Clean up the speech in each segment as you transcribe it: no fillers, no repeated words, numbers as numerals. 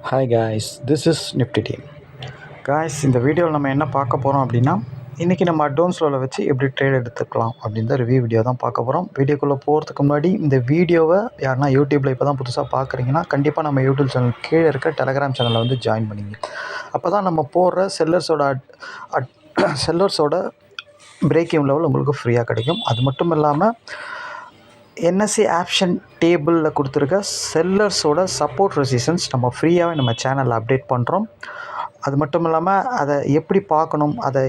Hi guys, this is Nifty team. Guys, இந்த வீடியோவில் நம்ம என்ன பார்க்க போகிறோம் அப்படின்னா, இன்றைக்கி நம்ம அட்வான்ஸ் லோவில் வச்சு எப்படி ட்ரேட் எடுத்துக்கலாம் அப்படின்னு தான் ரிவ்யூ வீடியோ தான் பார்க்க போகிறோம். வீடியோக்குள்ளே போகிறதுக்கு முன்னாடி இந்த வீடியோவை யாருன்னா யூடியூப்பில் இப்போ தான் புதுசாக பார்க்குறீங்கன்னா கண்டிப்பாக நம்ம யூடியூப் சேனல் கீழே இருக்க டெலகிராம் சேனலில் வந்து ஜாயின் பண்ணிங்க. அப்போ தான் நம்ம போடுற செல்லர்ஸோட பிரேக் ஈவன் லெவல் உங்களுக்கு ஃப்ரீயாக கிடைக்கும். அது மட்டும் இல்லாமல் என்எஸ்சி ஆப்ஷன் டேபிளில் கொடுத்துருக்க செல்லர்ஸோட சப்போர்ட் ரெசிஸ்டன்ஸ் நம்ம ஃப்ரீயாகவே நம்ம சேனலில் அப்டேட் பண்ணுறோம். அது மட்டும் இல்லாமல் அதை எப்படி பார்க்கணும், அதை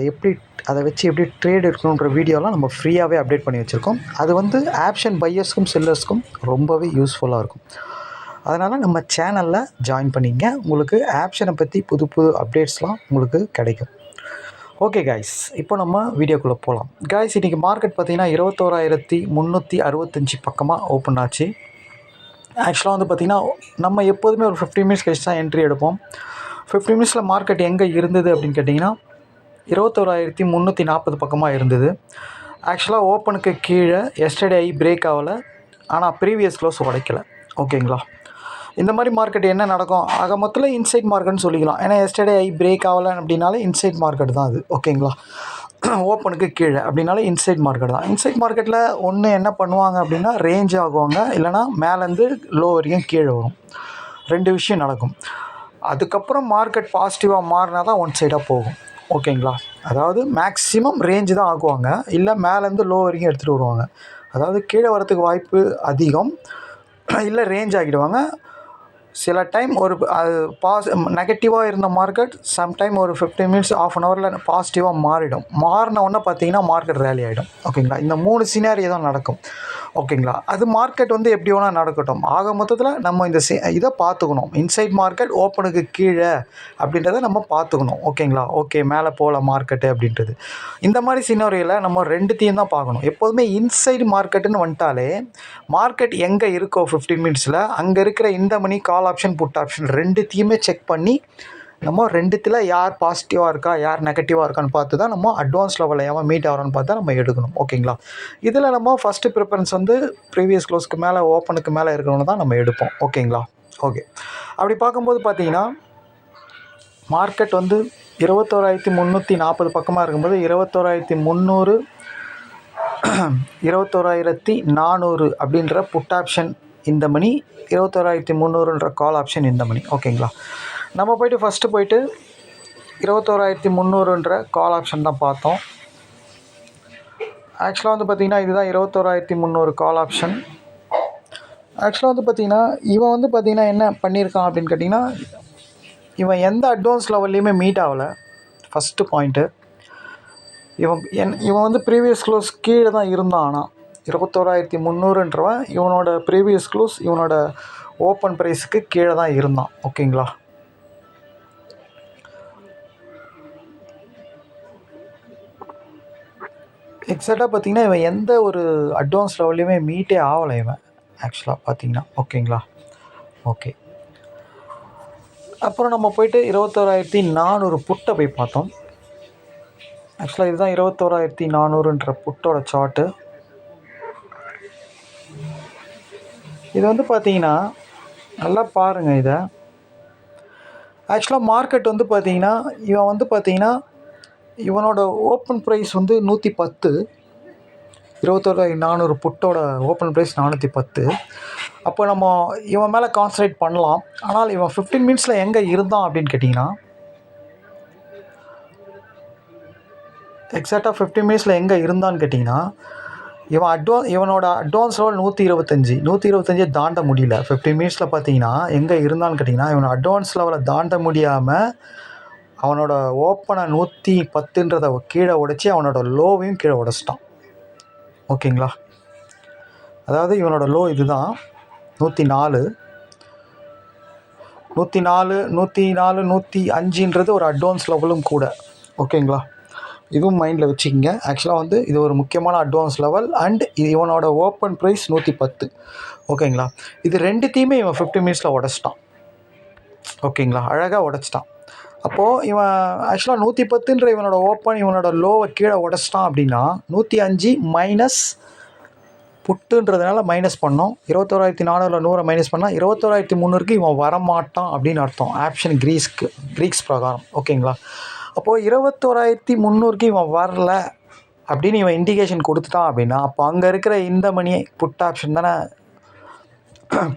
வச்சு எப்படி ட்ரேட் இருக்கணுன்ற வீடியோலாம் நம்ம ஃப்ரீயாகவே அப்டேட் பண்ணி வச்சுருக்கோம். அது வந்து ஆப்ஷன் பையர்ஸ்க்கும் செல்லர்ஸ்க்கும் ரொம்பவே யூஸ்ஃபுல்லாக இருக்கும். அதனால் நம்ம சேனலில் ஜாயின் பண்ணிங்க. உங்களுக்கு ஆப்ஷனை பற்றி புது புது அப்டேட்ஸ்லாம் உங்களுக்கு கிடைக்கும். ஓகே காய்ஸ், இப்போ நம்ம வீடியோக்குள்ளே போகலாம். காய்ஸ், இன்றைக்கி மார்க்கெட் பார்த்திங்கன்னா 21,365 பக்கமாக ஓப்பன் ஆச்சு. ஆக்சுவலாக வந்து பார்த்திங்கன்னா நம்ம எப்போதுமே ஒரு 15 மினிட்ஸ் கழிச்சு தான் என்ட்ரி எடுப்போம். 15 மினிட்ஸில் மார்க்கெட் எங்கே இருந்தது அப்படின்னு கேட்டிங்கன்னா 21,340 பக்கமாக இருந்தது. ஆக்சுவலாக ஓப்பனுக்கு கீழே எஸ்டர்டே பிரேக் ஆகலை, ஆனால் ப்ரீவியஸ் க்ளோஸ் உடைக்கலை. ஓகேங்களா, இந்த மாதிரி மார்க்கெட் என்ன நடக்கும்? ஆக மொத்தத்தில் இன்சைட் மார்க்கெட்னு சொல்லிக்கலாம். ஏன்னா எஸ்டர்டே பிரேக் ஆகலை அப்படின்னாலே இன்சைட் மார்க்கெட் தான் அது. ஓகேங்களா, ஓப்பனுக்கு கீழே அப்படின்னாலே இன்சைட் மார்க்கெட் தான். இன்சைட் மார்க்கெட்டில் ஒன்று என்ன பண்ணுவாங்க அப்படின்னா ரேஞ்ச் ஆகுவாங்க, இல்லைனா மேலேருந்து லோ வரைக்கும் கீழே வரும். ரெண்டு விஷயம் நடக்கும். அதுக்கப்புறம் மார்க்கெட் பாசிட்டிவாக மாறினா தான் ஒன் சைடாக போகும். ஓகேங்களா, அதாவது மேக்ஸிமம் ரேஞ்சு தான் ஆக்குவாங்க, இல்லை மேலேருந்து லோ வரைக்கும் எடுத்துகிட்டு வருவாங்க. அதாவது கீழே வரத்துக்கு வாய்ப்பு அதிகம், இல்லை ரேஞ்ச் ஆகிடுவாங்க. சில டைம் ஒரு நெகட்டிவாக இருந்த மார்க்கெட் சம்டைம் ஒரு 15 மினிட்ஸ் ஆஃப் அன் ஹவரில் பாசிட்டிவாக மாறின உடனே பார்த்தீங்கன்னா மார்க்கெட் ரேலி ஆகிடும். ஓகேங்களா, இந்த 3 சினாரியோ தான் நடக்கும். ஓகேங்களா, அது மார்க்கெட் வந்து எப்படி வேணால் நடக்கட்டும். ஆக மொத்தத்தில் நம்ம இதை பார்த்துக்கணும். இன்சைட் மார்க்கெட் ஓப்பனுக்கு கீழே அப்படின்றத நம்ம பார்த்துக்கணும். ஓகேங்களா, ஓகே மேலே போகல மார்க்கெட்டு அப்படின்றது. இந்த மாதிரி சினாரியோவில் நம்ம ரெண்டுத்தையும் தான் பார்க்கணும். எப்போதுமே இன்சைட் மார்க்கெட்டுன்னு வந்துட்டாலே மார்க்கெட் எங்கே இருக்கோ 15 மினிட்ஸில் அங்கே இருக்கிற இந்த மணி கால் ஆப்ஷன் புட் ஆப்ஷன் ரெண்டுத்தையுமே செக் பண்ணி நம்ம ரெண்டுத்தில் யார் பாசிட்டிவாக இருக்கா யார் நெகட்டிவாக இருக்கான்னு பார்த்து தான் நம்ம அட்வான்ஸ் லெவலில் எவன் மீட் ஆகிறோன்னு பார்த்து தான் நம்ம எடுக்கணும். ஓகேங்களா, இதில் நம்ம ஃபஸ்ட்டு ப்ரிஃபரன்ஸ் வந்து ப்ரீவியஸ் க்ளோஸ்க்கு மேலே ஓப்பனுக்கு மேலே இருக்கிறவங்க தான் நம்ம எடுப்போம். ஓகேங்களா, ஓகே. அப்படி பார்க்கும்போது பார்த்தீங்கன்னா மார்க்கெட் வந்து 21,340 பக்கமாக இருக்கும்போது 21,300 21,400 அப்படின்ற புட் ஆப்ஷன் இந்த மணி, 21,300ன்ற கால் ஆப்ஷன் இந்த மணி. ஓகேங்களா, நம்ம ஃபஸ்ட்டு 21,300ன்ற கால் ஆப்ஷன் தான் பார்த்தோம். ஆக்சுவலாக வந்து பார்த்திங்கன்னா இதுதான் 21,300 கால் ஆப்ஷன். ஆக்சுவலாக வந்து பார்த்திங்கன்னா இவன் வந்து பார்த்திங்கன்னா என்ன பண்ணியிருக்கான் அப்படின்னு கேட்டிங்கன்னா, இவன் எந்த அட்வான்ஸ் லெவல்லையுமே மீட் ஆகலை. ஃபஸ்ட்டு பாயிண்ட்டு, இவன் வந்து ப்ரீவியஸ் க்ளோஸ் கீழே தான் இருந்தான். ஆனால் 21,300ன்றவன் இவனோட ப்ரீவியஸ் க்ளோஸ் இவனோட ஓப்பன் ப்ரைஸுக்கு கீழே தான் இருந்தான். ஓகேங்களா, எக்ஸாக்டாக பார்த்திங்கன்னா இவன் எந்த ஒரு அட்வான்ஸ் லெவல்லையுமே மீட்டே ஆகலை இவன் ஆக்சுவலாக பார்த்திங்கன்னா. ஓகேங்களா, ஓகே. அப்புறம் நம்ம 21,400 புட்டை போய் பார்த்தோம். ஆக்சுவலாக இதுதான் 21,400ன்ற புட்டோட சார்ட்டு. இது வந்து பார்த்திங்கன்னா நல்லா பாருங்கள். இதை ஆக்சுவலாக மார்க்கெட் வந்து பார்த்திங்கன்னா இவன் வந்து பார்த்திங்கன்னா இவனோட ஓப்பன் ப்ரைஸ் வந்து 110. 21,400 புட்டோட ஓப்பன் ப்ரைஸ் 410. அப்போ நம்ம இவன் மேலே கான்சன்ட்ரேட் பண்ணலாம். ஆனால் இவன் 15 மினிட்ஸில் எங்கே இருந்தான் அப்படின்னு கேட்டிங்கன்னா எக்ஸாக்டாக 15 மினிட்ஸில் எங்கே இருந்தான்னு கேட்டிங்கன்னா இவனோட அட்வான்ஸ் லெவல் 125 தாண்ட முடியல. 15 மினிட்ஸில் பார்த்தீங்கன்னா எங்கே இருந்தான்னு கேட்டிங்கன்னா இவனோட அட்வான்ஸ் லெவலை தாண்ட முடியாமல் அவனோட ஓப்பனை 110ன்றதை கீழே உடைச்சி அவனோட லோவையும் கீழே உடைச்சிட்டான். ஓகேங்களா, அதாவது இவனோட லோ இதுதான் 104, 105ன்றது ஒரு அட்வான்ஸ் லெவலும் கூட. ஓகேங்களா, இதுவும் மைண்டில் வச்சுக்கிங்க. ஆக்சுவலாக வந்து இது ஒரு முக்கியமான அட்வான்ஸ் லெவல் அண்ட் இவனோட ஓப்பன் ப்ரைஸ் 110. ஓகேங்களா, இது ரெண்டுத்தையுமே இவன் 15 மினிட்ஸில் உடச்சிட்டான். ஓகேங்களா, அழகாக உடச்சிட்டான். அப்போது இவன் ஆக்சுவலாக 110ன்ற இவனோட ஓப்பன் இவனோட லோவை கீழே உடச்சிட்டான் அப்படின்னா 105 மைனஸ் புட்டுன்றதுனால மைனஸ் பண்ணோம். 21,400 100 மைனஸ் பண்ணால் 21,300க்கு இவன் வரமாட்டான் அப்படின்னு அர்த்தம். ஆப்ஷன் கிரீக்ஸ் பிரகாரம். ஓகேங்களா? அப்போது 21,300க்கு இவன் வரல அப்படின்னு இவன் இண்டிகேஷன் கொடுத்துட்டான் அப்படின்னா, அப்போ அங்கே இருக்கிற இந்த மணியை புட் ஆப்ஷன் தானே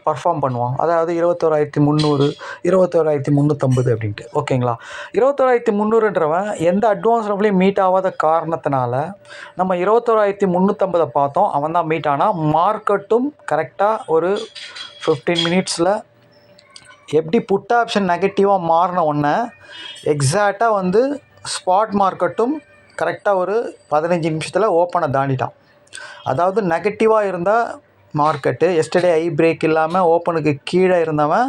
பர்ஃபார்ம் பண்ணுவான். அதாவது 21,300 21,350 அப்படின்ட்டு. ஓகேங்களா? 21,300ன்றவன் எந்த அட்வான்ஸ் லெவலையும் மீட் ஆகாத காரணத்தினால நம்ம 21,350 பார்த்தோம். அவன் தான் மீட் ஆனால் மார்க்கெட்டும் கரெக்டாக ஒரு 15 மினிட்ஸில் எப்படி புட் ஆப்ஷன் நெகட்டிவாக மாறின உடனே எக்ஸாக்டாக வந்து ஸ்பாட் மார்க்கெட்டும் கரெக்டாக ஒரு 15 நிமிஷத்தில் ஓப்பனை தாண்டிட்டான். அதாவது நெகட்டிவாக இருந்தால் மார்க்கெட்டு எஸ்டர்டே ஐ பிரேக் இல்லாமல் ஓப்பனுக்கு கீழே இருந்தவன்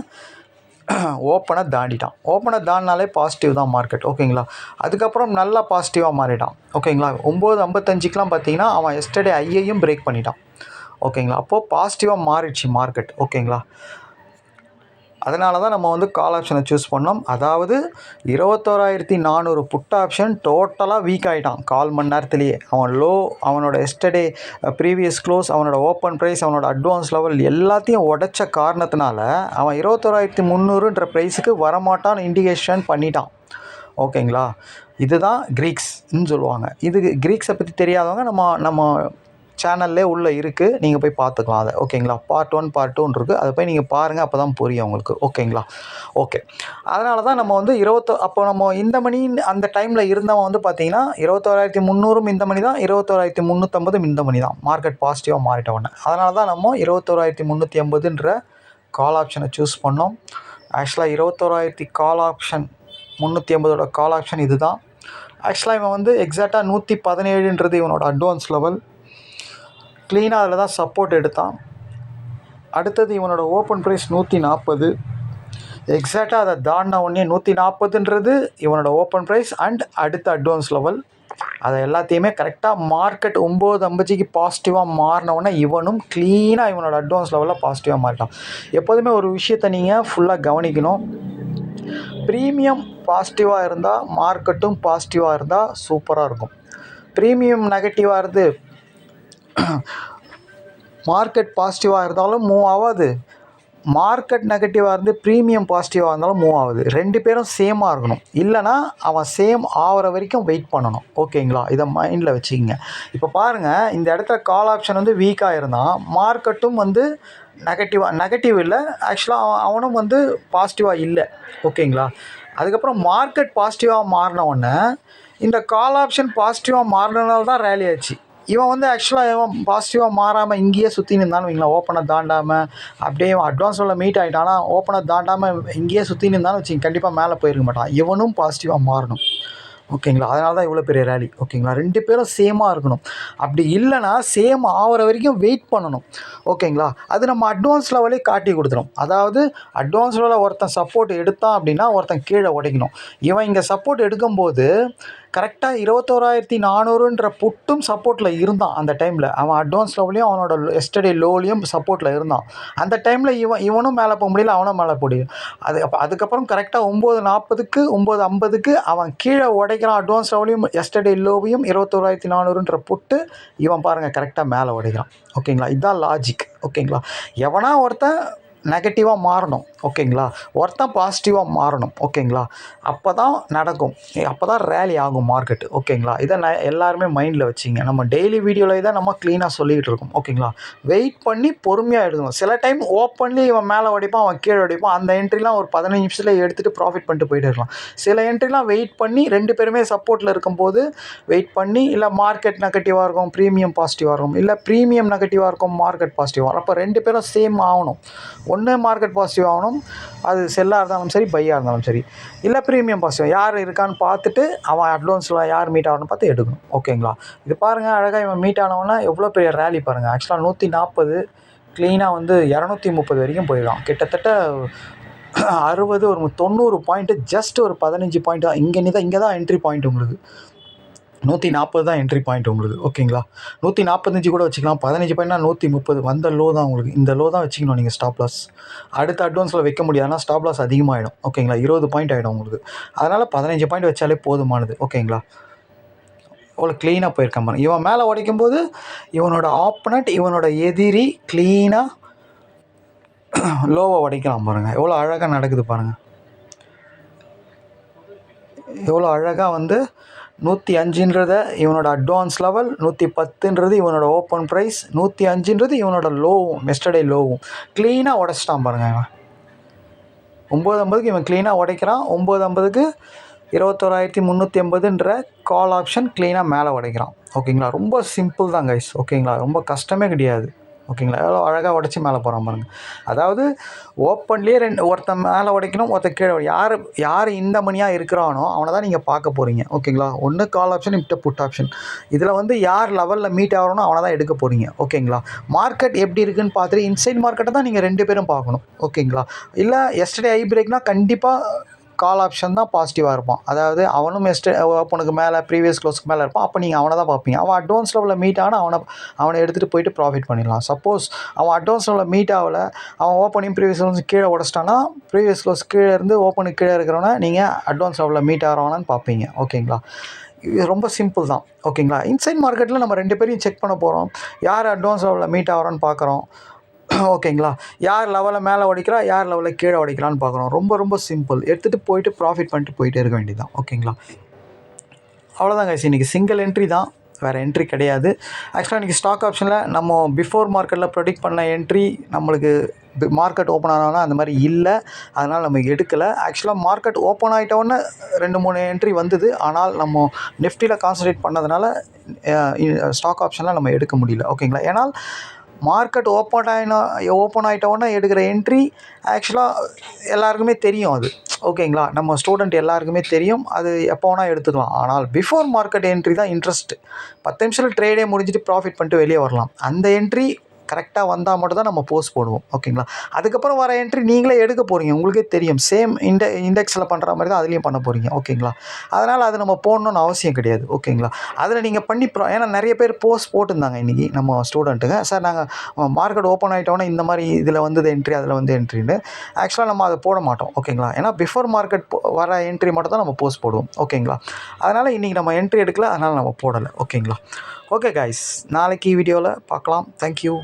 ஓப்பனை தாண்டிட்டான். ஓப்பனை தாண்டினாலே பாசிட்டிவ் தான் மார்க்கெட். ஓகேங்களா? அதுக்கப்புறம் நல்லா பாசிட்டிவாக மாறிட்டான். ஓகேங்களா? 9:55க்கெலாம் பார்த்தீங்கன்னா அவன் எஸ்டர்டே ஐயையும் பிரேக் பண்ணிட்டான். ஓகேங்களா? அப்போது பாசிட்டிவாக மாறிடுச்சு மார்க்கெட். ஓகேங்களா? அதனால தான் நம்ம வந்து கால் ஆப்ஷனை சூஸ் பண்ணோம். அதாவது 21,400 புட் ஆப்ஷன் டோட்டலாக வீக் ஆகிட்டான் கால் மணி நேரத்துலேயே. அவனோட எஸ்டர்டே ப்ரீவியஸ் க்ளோஸ், அவனோட ஓப்பன் ப்ரைஸ், அவனோட அட்வான்ஸ் லெவல் எல்லாத்தையும் உடைச்ச காரணத்தினால அவன் 21,300ன்ற ப்ரைஸுக்கு வரமாட்டான்னு இண்டிகேஷன் பண்ணிட்டான். ஓகேங்களா? இதுதான் கிரீக்ஸ்ன்னு சொல்லுவாங்க. இது கிரீக்ஸை பற்றி தெரியாதவங்க நம்ம சேனல்லே உள்ளே இருக்குது, நீங்கள் போய் பார்த்துக்கலாம் அதை. ஓகேங்களா? பார்ட் 1 பார்ட் 2 இருக்குது, அதை போய் நீங்கள் பாருங்கள், அப்போ தான் புரியும் உங்களுக்கு. ஓகேங்களா? ஓகே. அதனால தான் நம்ம வந்து அப்போ நம்ம இந்த மணி அந்த டைமில் இருந்தவன் வந்து பார்த்தீங்கன்னா 21,300 இந்த மணி தான், 21,350 இந்த மணி தான். மார்க்கெட் பாசிட்டிவாக மாறிட்டவொடனே அதனால தான் நம்ம 21,350ன்ற கால் ஆப்ஷனை சூஸ் பண்ணோம். ஆக்சுவலாக 21,000 கால் ஆப்ஷன் 350ஓட கால் ஆப்ஷன் இது தான். ஆக்சுவலாக இவன் வந்து எக்ஸாக்டாக 117ன்றது இவனோட அட்வான்ஸ் லெவல். க்ளீனாக அதில் தான் சப்போர்ட் எடுத்தான். அடுத்தது இவனோட ஓப்பன் ப்ரைஸ் 140. எக்ஸாக்டாக அதை தாண்டின உடனே 140ன்றது இவனோட ஓப்பன் ப்ரைஸ் அண்ட் அடுத்த அட்வான்ஸ் லெவல். அதை எல்லாத்தையுமே கரெக்டாக மார்க்கெட் 9:50க்கு பாசிட்டிவாக மாறினவுடனே இவனும் க்ளீனாக இவனோட அட்வான்ஸ் லெவலில் பாசிட்டிவாக மாறிட்டான். எப்போதுமே ஒரு விஷயத்தை நீங்கள் ஃபுல்லாக கவனிக்கணும். ப்ரீமியம் பாசிட்டிவாக இருந்தால் மார்க்கெட்டும் பாசிட்டிவாக இருந்தால் சூப்பராக இருக்கும். ப்ரீமியம் நெகட்டிவாக இருந்து மார்க்கெட் பாசிட்டிவாக இருந்தாலும் மூவ் ஆகாது, மார்க்கெட் நெகட்டிவாக இருந்து ப்ரீமியம் பாசிட்டிவாக இருந்தாலும் மூவ் ஆகுது. 2 பேரும் சேமாக இருக்கணும். இல்லைனா அவன் சேம் ஆகிற வரைக்கும் வெயிட் பண்ணணும். ஓகேங்களா? இதை மைண்டில் வச்சுக்கிங்க. இப்போ பாருங்கள், இந்த இடத்துல கால் ஆப்ஷன் வந்து வீக்காக இருந்தான், மார்க்கெட்டும் வந்து நெகட்டிவ் இல்லை, ஆக்சுவலாக அவனும் வந்து பாசிட்டிவாக இல்லை. ஓகேங்களா? அதுக்கப்புறம் மார்க்கெட் பாசிட்டிவாக மாறின உடனே இந்த கால் ஆப்ஷன் பாசிட்டிவாக மாறினால தான் ரேலி ஆச்சு. இவன் வந்து ஆக்சுவலாக இவன் பாசிட்டிவாக மாறாமல் இங்கேயே சுற்றின்னு இருந்தான்னு வைங்களேன், ஓப்பனை தாண்டாமல் அப்படியே அட்வான்ஸில் மீட் ஆகிட்டானா, ஓப்பனை தாண்டாமல் இங்கேயே சுற்றின்னு இருந்தான்னு வச்சுங்க, கண்டிப்பாக மேலே போயிருக்க மாட்டான். இவனும் பாசிட்டிவாக மாறணும். ஓகேங்களா? அதனால தான் இவ்வளோ பெரிய ரேலி. ஓகேங்களா? 2 பேரும் சேமாக இருக்கணும். அப்படி இல்லைனா சேம் ஆகிற வரைக்கும் வெயிட் பண்ணணும். ஓகேங்களா? அது நம்ம அட்வான்ஸ் லெவலே காட்டி கொடுத்துரும். அதாவது அட்வான்ஸ் லெவலில் ஒருத்தன் சப்போர்ட் எடுத்தான் அப்படின்னா ஒருத்தன் கீழே உடைக்கணும். இவன் இங்கே சப்போர்ட் எடுக்கும்போது கரெக்டாக 21,400ன்ற புட்டும் சப்போர்ட்டில் இருந்தான். அந்த டைமில் அவன் அட்வான்ஸ் லெவலையும் அவனோட எஸ்டர்டே லோலையும் சப்போர்ட்டில் இருந்தான். அந்த டைமில் இவனும் மேலே போக முடியல, அவனும் மேலே போக முடியல. அதுக்கப்புறம் கரெக்டாக 9:40க்கு 9:50க்கு அவன் கீழே உடைக்கிறான். அட்வான்ஸ் லெவலையும் எஸ்டர்டே லோவையும் 21,400ன்ற புட்டு இவன் பாருங்கள் கரெக்டாக மேலே உடைக்கிறான். ஓகேங்களா? இதுதான் லாஜிக். ஓகேங்களா? எவனா ஒருத்தன் நெகட்டிவாக மாறணும். ஓகேங்களா? ஒருத்தன் பாசிட்டிவாக மாறணும். ஓகேங்களா? அப்போ தான் நடக்கும், அப்போ தான் ரேலி ஆகும் மார்க்கெட்டு. ஓகேங்களா? இதை எல்லாருமே மைண்டில் வச்சிங்க. நம்ம டெய்லி வீடியோவில் இதை நம்ம க்ளீனாக சொல்லிக்கிட்டு இருக்கோம். ஓகேங்களா? வெயிட் பண்ணி பொறுமையாக எடுக்கணும். சில டைம் ஓப்பன்லி இவன் மேலே உடைப்பான், அவன் கீழே உடைப்பான். அந்த என்ட்ரிலாம் ஒரு 15 நிமிஷத்தில் எடுத்துகிட்டு ப்ராஃபிட் பண்ணிட்டு போயிட்டு இருக்கலாம். சில என்ட்ரிலாம் வெயிட் பண்ணி 2 பேருமே சப்போர்ட்டில் இருக்கும்போது வெயிட் பண்ணி, இல்லை மார்க்கெட் நெகட்டிவாக இருக்கும் ப்ரீமியம் பாசிட்டிவாக இருக்கும், இல்லை ப்ரீமியம் நெகட்டிவாக இருக்கும் மார்க்கெட் பாசிட்டிவாக இருக்கும். அப்போ 2 பேரும் சேம் ஆகணும். ஒன்று மார்க்கெட் பாசிட்டிவ் ஆகணும், அது செல்லாக இருந்தாலும் சரி பையாக இருந்தாலும் சரி, இல்லை ப்ரீமியம் பாசிட்டிவ் யார் இருக்கான்னு பார்த்துட்டு அவன் அட்வான்ஸில் யார் மீட் ஆகணும்னு பார்த்து எடுக்கணும். ஓகேங்களா? இது பாருங்கள், அழகாக இவன் மீட் ஆனவொன்னா எவ்வளோ பெரிய ரேலி பாருங்கள். ஆக்சுவலாக 140 க்ளீனாக வந்து 230 வரைக்கும் போயிடலாம். கிட்டத்தட்ட 60 ஒரு 90 பாயிண்ட்டு, ஜஸ்ட் ஒரு 15 பாயிண்ட் தான். இங்கே தான் என்ட்ரி பாயிண்ட் உங்களுக்கு. 140 தான் என்ட்ரி பாயிண்ட் உங்களுக்கு. ஓகேங்களா? 145 கூட வச்சுக்கலாம். 15 பாயிண்ட்னா 130 வந்த லோ தான் உங்களுக்கு. இந்த லோ தான் வச்சுக்கணும் நீங்கள் ஸ்டாப் லாஸ். அடுத்த அட்வான்ஸில் வைக்க முடியாதுன்னா ஸ்டாப் லாஸ் அதிகமாகிடும். ஓகேங்களா? 20 பாயிண்ட் ஆகிடும் உங்களுக்கு. அதனால் 15 பாயிண்ட் வச்சாலே போதுமானது. ஓகேங்களா? எவ்வளோ க்ளீனாக போயிருக்கான் பாருங்க. இவன் மேலே உடைக்கும்போது இவனோட ஆப்பனண்ட், இவனோட எதிரி க்ளீனாக லோவை உடைக்கலாம் பாருங்கள். எவ்வளோ அழகாக நடக்குது பாருங்கள். எவ்வளோ அழகாக வந்து 105ன்றத இவனோட அட்வான்ஸ் லெவல், 110ன்றது இவனோட ஓப்பன் ப்ரைஸ், 105ன்றது இவனோட லோவும், எஸ்டர்டே லோவும் க்ளீனாக உடச்சிட்டான் பாருங்கள். இவன் 9:50க்கு இவன் க்ளீனாக உடைக்கிறான். 9:50க்கு 21,380ன்ற கால் ஆப்ஷன் க்ளீனாக மேலே உடைக்கிறான். ஓகேங்களா, ரொம்ப சிம்பிள் தான் கைஸ். ஓகேங்களா, ரொம்ப கஷ்டமே கிடையாது. ஓகேங்களா, எவ்வளோ அழகாக உடச்சி மேலே போகிறான் பாருங்கள். அதாவது ஓப்பன்லேயே ஒருத்தன் மேலே உடைக்கணும், ஒருத்தன் கீழே யார் இந்த மணியாக இருக்கிறானோ அவனை தான் நீங்கள் பார்க்க போகிறீங்க. ஓகேங்களா, ஒன்று கால் ஆப்ஷன், இப்போ புட் ஆப்ஷன். இதில் வந்து யார் லெவலில் மீட் ஆகிறோனோ அவனை தான் எடுக்க போகிறீங்க. ஓகேங்களா, மார்க்கெட் எப்படி இருக்குதுன்னு பார்த்துட்டு இன்சைட் மார்க்கெட்டை தான் நீங்கள் 2 பேரும் பார்க்கணும். ஓகேங்களா, இல்லை எஸ்டர்டே ஐ பிரேக்னால் கண்டிப்பாக கால் ஆப்ஷன் தான் பாசிட்டிவாக இருப்பான். அதாவது அவனும் ஓப்பனுக்கு மேலே ப்ரீவியஸ் க்ளோஸ்க்கு மேலே இருப்பான். அப்போ நீங்கள் அவனை தான் பார்ப்பீங்க. அவன் அட்வான்ஸ் லெவலில் மீட் ஆனால் அவனை எடுத்துகிட்டு போயிட்டு ப்ராஃபிட் பண்ணிடலாம். சப்போஸ் அவன் அட்வான்ஸ் லெவலில் மீட் ஆகலை, அவன் ஓப்பனிங் ப்ரீவியஸ் க்ளோஸ் கீழே உடச்சிட்டான்னா ப்ரீவியஸ் க்ளோஸ் கீழே இருந்து ஓப்பனுக்கு கீழே இருக்கிறவனை நீங்கள் அட்வான்ஸ் லெவலில் மீட் ஆகிறவனான்னு பார்ப்பீங்க. ஓகேங்களா, இது ரொம்ப சிம்பிள் தான். ஓகேங்களா, இன்சைட் மார்க்கெட்டில் நம்ம 2 பேரையும் செக் பண்ண போகிறோம். யார் அட்வான்ஸ் லெவலில் மீட் ஆகிறோன்னு பார்க்குறோம். ஓகேங்களா, யார் லெவலில் மேலே உடைக்கிறா, யார் லெவலில் கீழே உடைக்கிறான்னு பார்க்குறோம். ரொம்ப ரொம்ப சிம்பிள். எடுத்துகிட்டு போயிட்டு ப்ராஃபிட் பண்ணிட்டு போயிட்டே இருக்க வேண்டியது தான். ஓகேங்களா, அவ்வளோதான் கைஸ். இன்றைக்கி சிங்கிள் என்ட்ரி தான், வேறு என்ட்ரி கிடையாது. ஆக்சுவலாக இன்றைக்கி ஸ்டாக் ஆப்ஷனில் நம்ம பிஃபோர் மார்க்கெட்டில் ப்ரெடிக்ட் பண்ண என்ட்ரி நம்மளுக்கு மார்க்கெட் ஓப்பன் ஆனாலும் அந்த மாதிரி இல்லை. அதனால் நம்ம எடுக்கலை. ஆக்சுவலாக மார்க்கெட் ஓப்பன் ஆகிட்டோன்னே 2-3 என்ட்ரி வந்தது. ஆனால் நம்ம நிஃப்டியில் கான்சன்ட்ரேட் பண்ணதுனால ஸ்டாக் ஆப்ஷனில் நம்ம எடுக்க முடியல. ஓகேங்களா, ஏன்னால் மார்க்கெட் ஓப்பன் ஆகிட்டோன்னே எடுக்கிற என்ட்ரி ஆக்சுவலாக எல்லாருக்குமே தெரியும் அது. ஓகேங்களா, நம்ம ஸ்டூடெண்ட் எல்லாருக்குமே தெரியும். அது எப்போ வேணால் எடுத்துக்கலாம். ஆனால் பிஃபோர் மார்க்கெட் என்ட்ரி தான் இன்ட்ரெஸ்ட். 10 நிமிஷத்தில் ட்ரேடே முடிஞ்சிட்டு ப்ராஃபிட் பண்ணிட்டு வெளியே வரலாம். அந்த என்ட்ரி கரெக்டாக வந்தால் மட்டும் தான் நம்ம போஸ்ட் போடுவோம். ஓகேங்களா, அதுக்கப்புறம் வர என்ட்ரி நீங்களே எடுக்க போகிறீங்க. உங்களுக்கே தெரியும். சேம் இண்டெக்ஸில் பண்ணுற மாதிரி தான் அதுலேயும் பண்ண போகிறீங்க. ஓகேங்களா, அதனால் அது நம்ம போடணுன்னு அவசியம் கிடையாது. ஓகேங்களா, அதில் நீங்கள் பண்ணி ஏன்னா நிறைய பேர் போஸ்ட் போட்டிருந்தாங்க இன்றைக்கி நம்ம ஸ்டூடெண்ட்டுங்க. சார் நாங்கள் மார்க்கெட் ஓப்பன் ஆகிட்டோன்னே இந்த மாதிரி இதில் வந்தது என்ட்ரி, அதில் வந்து என்ட்ரின்னு. ஆக்சுவலாக நம்ம அதை போட மாட்டோம். ஓகேங்களா, ஏன்னா பிஃபோர் மார்க்கெட் வர என்ட்ரி மட்டும் தான் நம்ம போஸ்ட் போடுவோம். ஓகேங்களா, அதனால் இன்றைக்கி நம்ம என்ட்ரி எடுக்கல, அதனால் நம்ம போடலை. ஓகேங்களா, ஓகே கைஸ், நாளைக்கு வீடியோவில் பார்க்கலாம். தேங்க்யூ.